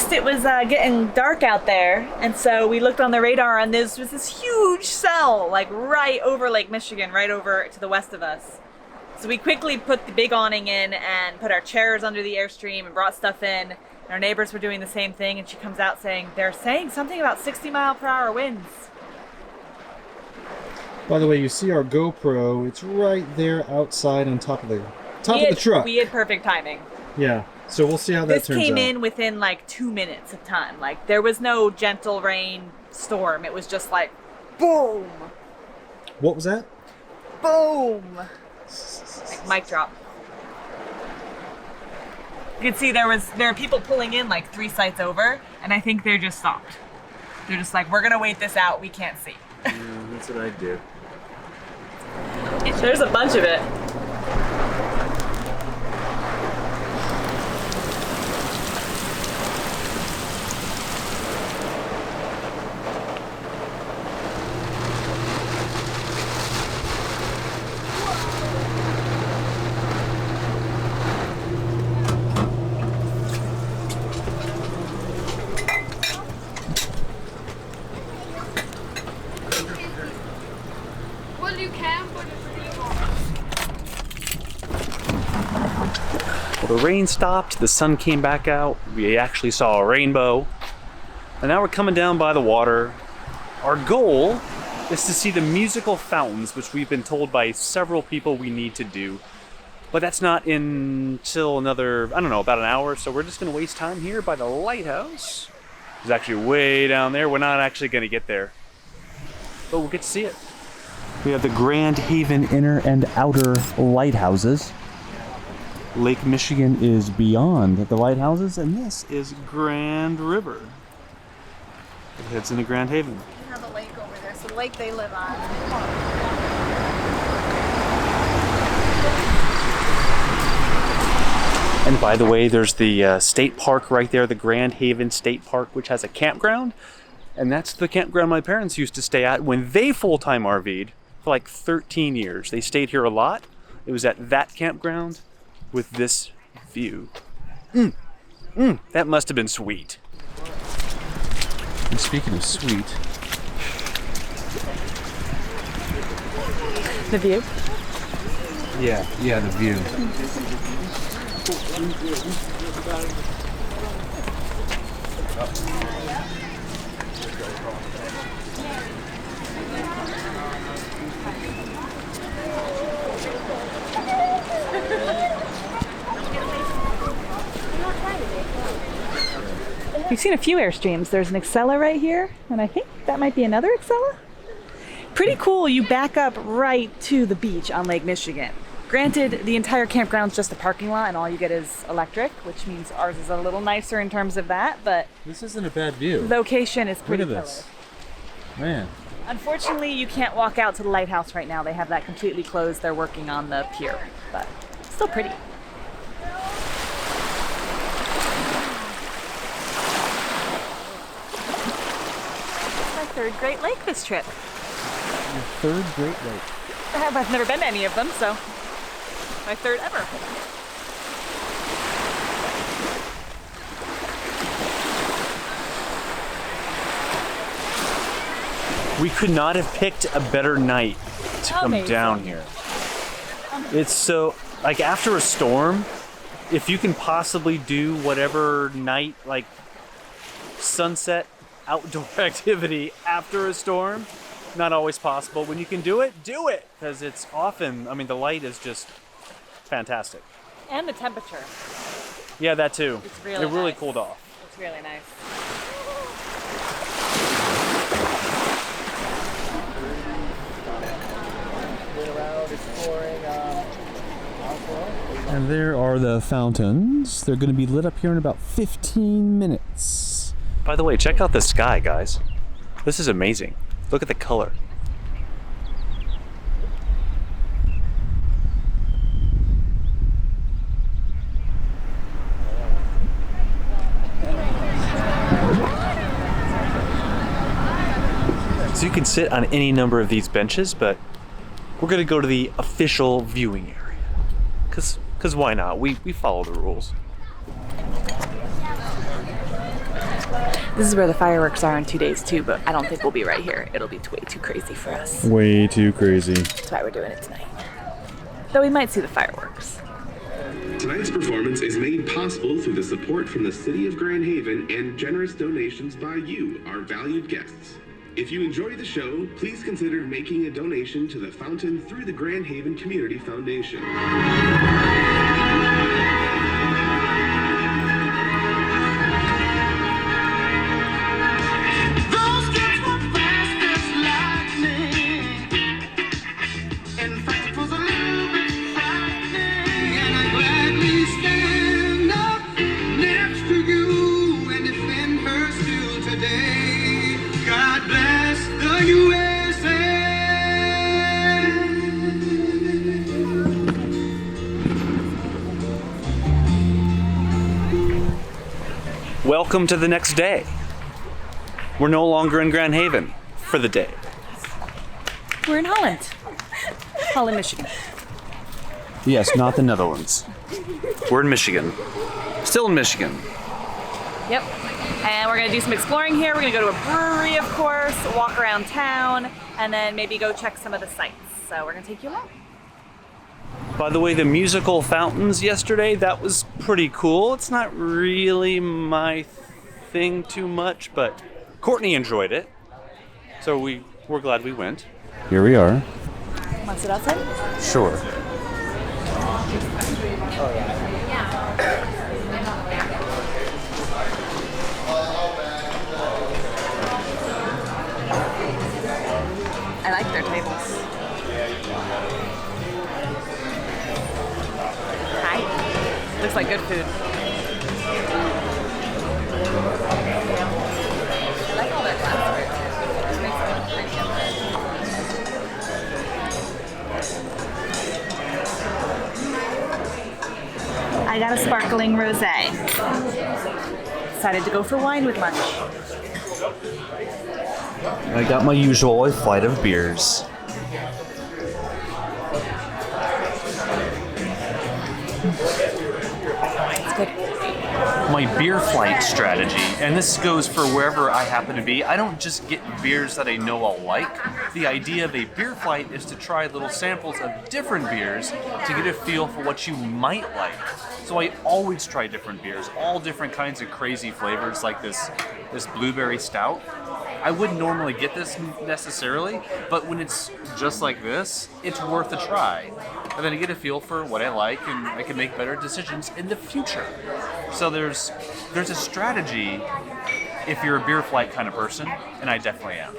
noticed it was getting dark out there, and so we looked on the radar, and there was this huge cell, like right over Lake Michigan, right over to the west of us. So we quickly put the big awning in and put our chairs under the Airstream and brought stuff in. And our neighbors were doing the same thing, and she comes out saying, they're saying something about 60-mile-per-hour winds. By the way, you see our GoPro, it's right there outside on top of the truck. We had perfect timing. Yeah. So we'll see how that turns out. This came in within like 2 minutes of time. Like there was no gentle rain storm. It was just like boom. What was that? Boom. Like mic drop. You can see there are people pulling in like 3 sites over, and I think they're just stopped. They're just like, we're gonna wait this out. We can't see. Yeah, that's what I do. There's a bunch of it. Well, the rain stopped, the sun came back out, we actually saw a rainbow, and now we're coming down by the water. Our goal is to see the musical fountains, which we've been told by several people we need to do, but that's not until another, I don't know, about an hour, so we're just going to waste time here by the lighthouse. It's actually way down there. We're not actually going to get there, but we'll get to see it. We have the Grand Haven inner and outer lighthouses. Lake Michigan is beyond the lighthouses, and this is Grand River. It heads into Grand Haven. You have a lake over there, so the lake they live on. And by the way, there's the state park right there, the Grand Haven State Park, which has a campground. And that's the campground my parents used to stay at when they full-time RV'd for like 13 years. They stayed here a lot. It was at that campground with this view. That must have been sweet. And speaking of sweet, The view? yeah, the view. We've seen a few Airstreams. There's an Excella right here, and I think that might be another Excella. Pretty cool. You back up right to the beach on Lake Michigan. Granted, the entire campground's just a parking lot, and all you get is electric, which means ours is a little nicer in terms of that, but This isn't a bad view. the location is pretty Look at killer. this. Man. Unfortunately, you can't walk out to the lighthouse right now. They have that completely closed. They're working on the pier, but still pretty. My third Great Lake this trip. Your third Great Lake. I've never been to any of them, so my third ever. We could not have picked a better night to come Amazing. down here. It's so, like after a storm, if you can possibly do whatever night, like sunset outdoor activity after a storm, not always possible. When you can do it, because it's often, I mean, the light is just fantastic. And the temperature. Yeah, that too. It's really It really nice. cooled off. It's really nice. And there are the fountains. They're going to be lit up here in about 15 minutes. By the way, check out the sky, guys. This is amazing. Look at the color. So you can sit on any number of these benches, but we're gonna go to the official viewing area. Cause why not? We follow the rules. This is where the fireworks are in 2 days too, but I don't think we'll be right here. It'll be way too crazy for us. Way too crazy. That's why we're doing it tonight. Though we might see the fireworks. Tonight's performance is made possible through the support from the City of Grand Haven and generous donations by you, our valued guests. If you enjoy the show, please consider making a donation to the fountain through the Grand Haven Community Foundation. Welcome to the next day. We're no longer in Grand Haven for the day. We're in Holland. Holland, Michigan. Yes, not the Netherlands. We're in Michigan. Still in Michigan. Yep. And we're gonna do some exploring here. We're gonna go to a brewery, of course, walk around town, and then maybe go check some of the sites. So we're gonna take you along. By the way, the musical fountains yesterday, that was pretty cool. It's not really my thing too much, but Courtney enjoyed it. So we're glad we went. Here we are. Want to sit outside? Sure. I like their tables. Hi. Looks like good food. I like all their glassware. It makes it look pretty. I got a sparkling rosé. Decided to go for wine with lunch. I got my usual flight of beers. It's good. My beer flight strategy, and this goes for wherever I happen to be, I don't just get beers that I know I'll like. The idea of a beer flight is to try little samples of different beers to get a feel for what you might like. So I always try different beers, all different kinds of crazy flavors, like this blueberry stout. I wouldn't normally get this necessarily, but when it's just like this, it's worth a try. And then I get a feel for what I like, and I can make better decisions in the future. So there's a strategy if you're a beer flight kind of person, and I definitely am.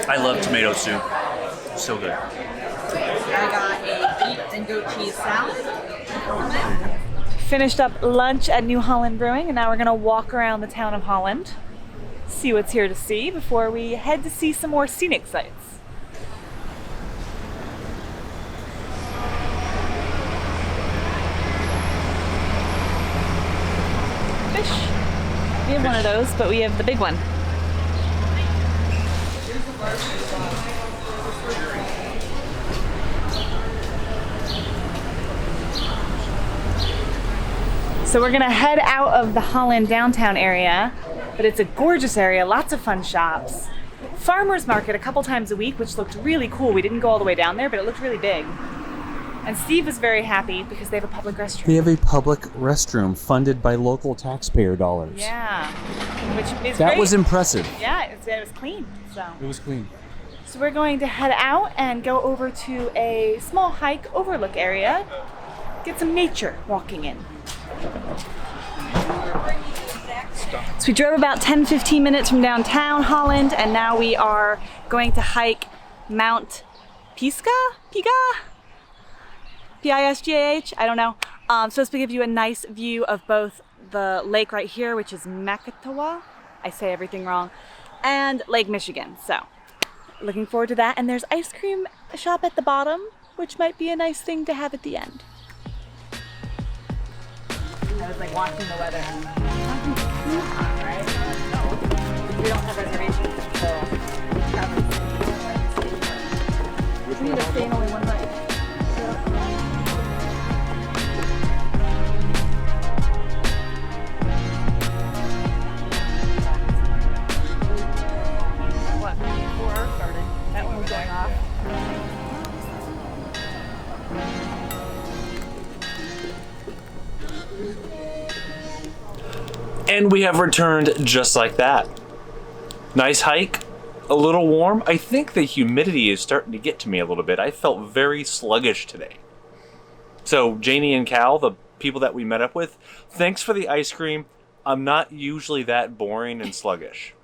I love tomato soup. So good. I got a beef and goat cheese salad. Finished up lunch at New Holland Brewing, and now we're gonna walk around the town of Holland, see what's here to see before we head to see some more scenic sites. Fish. We have one of those, but we have the big one. So we're gonna head out of the Holland downtown area, but it's a gorgeous area, lots of fun shops. Farmers market a couple times a week, which looked really cool. We didn't go all the way down there, but it looked really big. And Steve was very happy because they have a public restroom. They have a public restroom funded by local taxpayer dollars. Yeah, which is That great. was impressive. Yeah, it was clean. It was clean. So we're going to head out and go over to a small hike overlook area, get some nature walking in. So we drove about 10-15 minutes from downtown Holland, and now we are going to hike Mt Pisgah? P-I-S-G-A-H? I don't know. Supposed to give you a nice view of both the lake right here, which is Makatawa. I say everything wrong. And Lake Michigan. So looking forward to that. And there's ice cream shop at the bottom, which might be a nice thing to have at the end. I was like watching the weather. Right? We don't have reservations until we need to stay in only one night. And we have returned just like that. Nice hike, a little warm. I think the humidity is starting to get to me a little bit. I felt very sluggish today. So Janie and Cal, the people that we met up with, thanks for the ice cream. I'm not usually that boring and sluggish.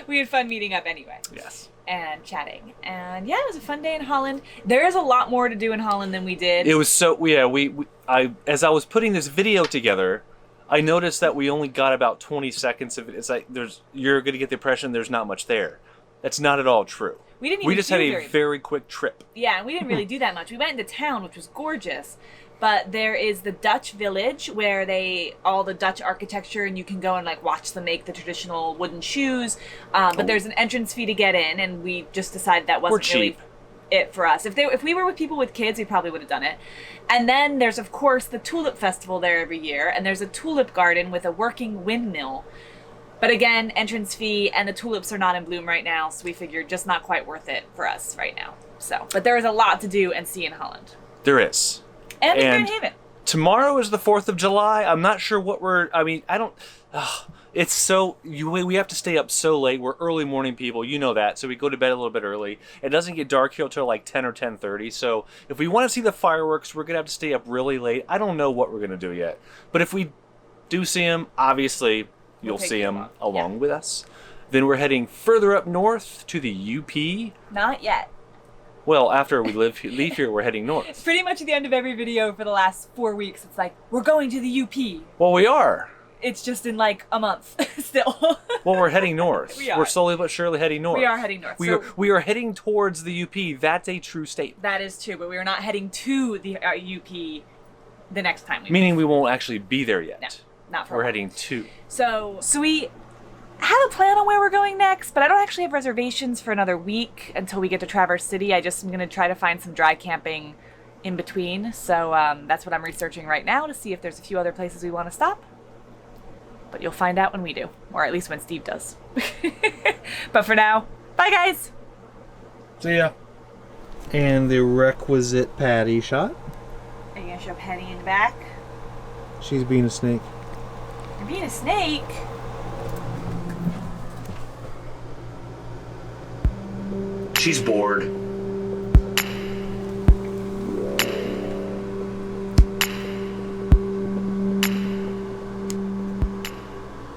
We had fun meeting up anyway. Yes. And chatting. And yeah, it was a fun day in Holland. There is a lot more to do in Holland than we did. It was so, yeah, as I was putting this video together, I noticed that we only got about 20 seconds of it. It's like, you're going to get the impression there's not much there. That's not at all true. We just had a very quick trip. Yeah, and we didn't really do that much. We went into town, which was gorgeous. But there is the Dutch village where all the Dutch architecture, and you can go and like watch them make the traditional wooden shoes. But there's an entrance fee to get in, and we just decided that wasn't really it for us. If we were with people with kids, we probably would have done it. And then there's of course the tulip festival there every year, and there's a tulip garden with a working windmill. But again, entrance fee, and the tulips are not in bloom right now, so we figured just not quite worth it for us right now. So, but there is a lot to do and see in Holland. There is. And in Grand Haven. Tomorrow is the 4th of July. I'm not sure what it's so, we have to stay up so late. We're early morning people, you know that. So we go to bed a little bit early. It doesn't get dark here until like 10 or 10:30. So if we want to see the fireworks, we're going to have to stay up really late. I don't know what we're going to do yet. But if we do see them, obviously you'll see them along with us. Then we're heading further up north to the UP. Not yet. Well, after we leave here, we're heading north. It's pretty much at the end of every video for the last 4 weeks. It's like, we're going to the UP. Well, we are. It's just in like a month still. Well, we're heading north. We are. We're slowly but surely heading north. We are heading north. We are heading towards the UP. That's a true statement. That is true, but we are not heading to the UP the next time we Meaning we won't actually be there yet. No, not for We're heading to. So we have a plan on where we're going next, but I don't actually have reservations for another week until we get to Traverse City. I just am going to try to find some dry camping in between. So that's what I'm researching right now to see if there's a few other places we want to stop. But you'll find out when we do, or at least when Steve does. But for now, bye guys. See ya. And the requisite Patty shot. Are you going to show Penny in the back? She's being a snake. You're being a snake? She's bored.